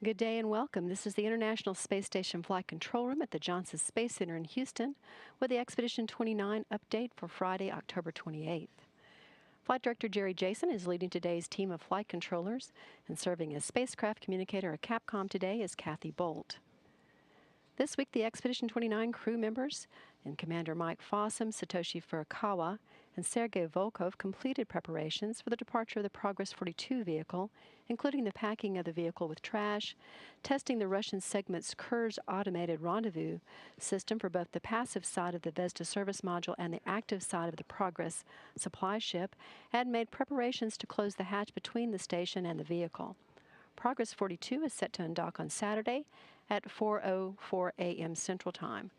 Good day and welcome. This is the International Space Station Flight Control Room at the Johnson Space Center in Houston with the Expedition 29 update for Friday, October 28th. Flight Director Jerry Jason is leading today's team of flight controllers, and serving as spacecraft communicator at Capcom today is Kathy Bolt. This week, the Expedition 29 crew members and Commander Mike Fossum, Satoshi Furukawa, and Sergei Volkov completed preparations for the departure of the Progress 42 vehicle, including the packing of the vehicle with trash, testing the Russian segment's Kurs automated rendezvous system for both the passive side of the Vesda service module and the active side of the Progress supply ship, and made preparations to close the hatch between the station and the vehicle. Progress 42 is set to undock on Saturday at 4:04 a.m. Central Time.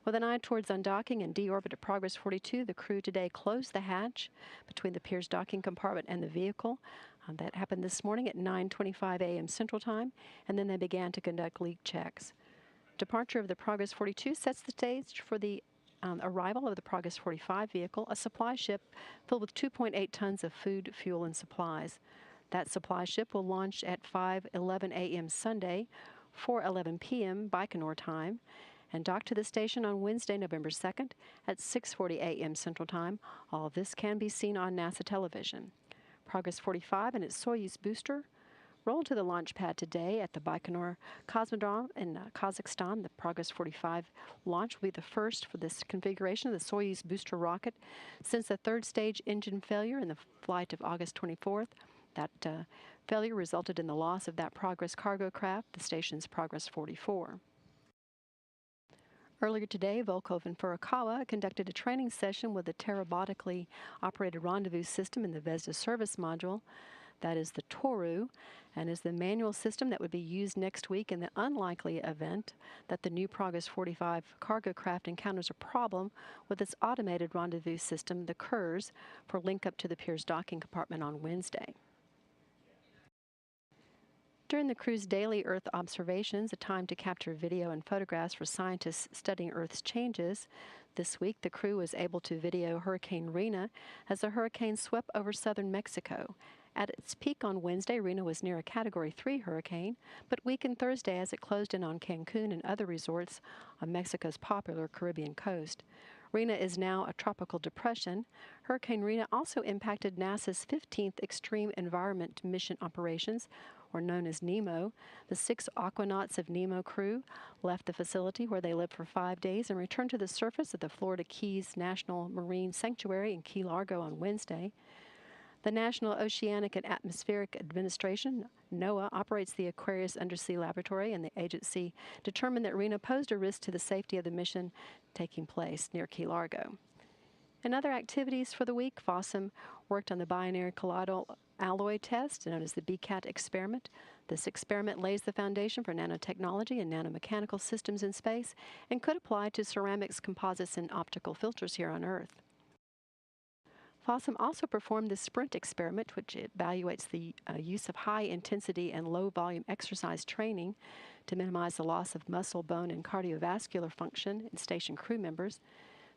With an eye towards undocking and deorbit at Progress 42, the crew today closed the hatch between the Piers docking compartment and the vehicle. That happened this morning at 9:25 a.m. Central Time, and then they began to conduct leak checks. Departure of the Progress 42 sets the stage for the arrival of the Progress 45 vehicle, a supply ship filled with 2.8 tons of food, fuel, and supplies. That supply ship will launch at 5:11 a.m. Sunday, 4:11 p.m. Baikonur time, and dock to the station on Wednesday, November 2nd at 6:40 a.m. Central Time. All of this can be seen on NASA television. Progress 45 and its Soyuz booster rolled to the launch pad today at the Baikonur Cosmodrome in Kazakhstan. The Progress 45 launch will be the first for this configuration of the Soyuz booster rocket since the third stage engine failure in the flight of August 24th. That failure resulted in the loss of that Progress cargo craft, the station's Progress 44. Earlier today, Volkov and Furukawa conducted a training session with the terabotically operated rendezvous system in the Vesda service module. That is the Toru, and is the manual system that would be used next week in the unlikely event that the new Progress 45 cargo craft encounters a problem with its automated rendezvous system, the Kurs, for link up to the Piers docking compartment on Wednesday. During the crew's daily Earth observations, a time to capture video and photographs for scientists studying Earth's changes, this week the crew was able to video Hurricane Rina as the hurricane swept over southern Mexico. At its peak on Wednesday, Rina was near a Category 3 hurricane, but weakened Thursday as it closed in on Cancun and other resorts on Mexico's popular Caribbean coast. Rina is now a tropical depression. Hurricane Rina also impacted NASA's 15th Extreme Environment Mission Operations, or known as NEMO. The 6 aquanauts of NEMO crew left the facility where they lived for 5 days and returned to the surface of the Florida Keys National Marine Sanctuary in Key Largo on Wednesday. The National Oceanic and Atmospheric Administration, NOAA, operates the Aquarius Undersea Laboratory, and the agency determined that Rina posed a risk to the safety of the mission taking place near Key Largo. In other activities for the week, Fossum worked on the binary colloidal alloy test, known as the BCAT experiment. This experiment lays the foundation for nanotechnology and nanomechanical systems in space and could apply to ceramics, composites, and optical filters here on Earth. Fossum also performed the SPRINT experiment, which evaluates the use of high-intensity and low-volume exercise training to minimize the loss of muscle, bone, and cardiovascular function in station crew members.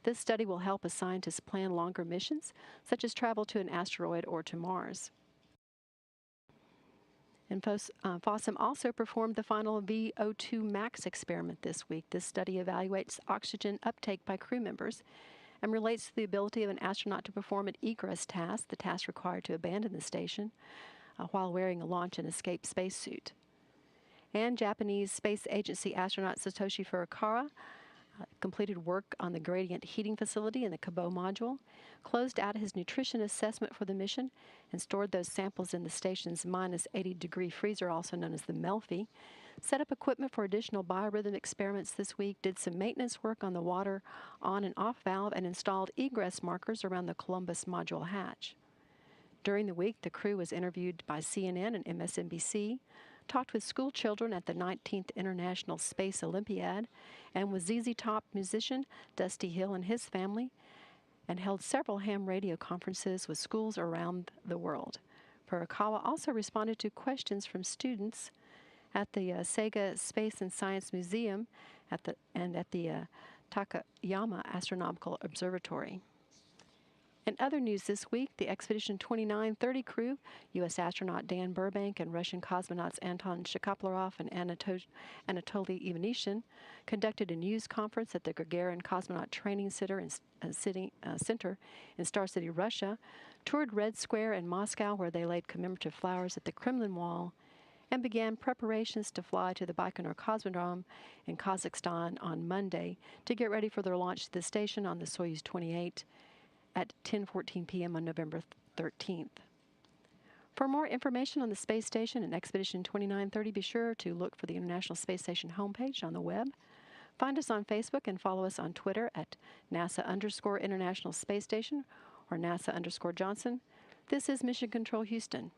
This study will help a scientist plan longer missions, such as travel to an asteroid or to Mars. And Fossum also performed the final VO2 max experiment this week. This study evaluates oxygen uptake by crew members and relates to the ability of an astronaut to perform an egress task, the task required to abandon the station, while wearing a launch and escape spacesuit. And Japanese Space Agency astronaut Satoshi Furukawa completed work on the gradient heating facility in the Kobo module, closed out his nutrition assessment for the mission, and stored those samples in the station's minus 80-degree freezer, also known as the Melfi, set up equipment for additional biorhythm experiments this week, did some maintenance work on the water on and off valve, and installed egress markers around the Columbus module hatch. During the week, the crew was interviewed by CNN and MSNBC, talked with school children at the 19th International Space Olympiad, and with ZZ Top musician Dusty Hill and his family, and held several ham radio conferences with schools around the world. Furukawa also responded to questions from students at the Sega Space and Science Museum at the Takayama Astronomical Observatory. In other news this week, the Expedition 2930 crew, U.S. astronaut Dan Burbank and Russian cosmonauts Anton Shkaplerov and Anatoly Ivanishin, conducted a news conference at the Gagarin Cosmonaut Training Center in Star City, Russia, toured Red Square in Moscow, where they laid commemorative flowers at the Kremlin Wall, and began preparations to fly to the Baikonur Cosmodrome in Kazakhstan on Monday to get ready for their launch to the station on the Soyuz 28 at 10:14 p.m. on November 13th. For more information on the space station and Expedition 2930, be sure to look for the International Space Station homepage on the web. Find us on Facebook and follow us on Twitter at NASA_International Space Station or NASA_Johnson. This is Mission Control Houston.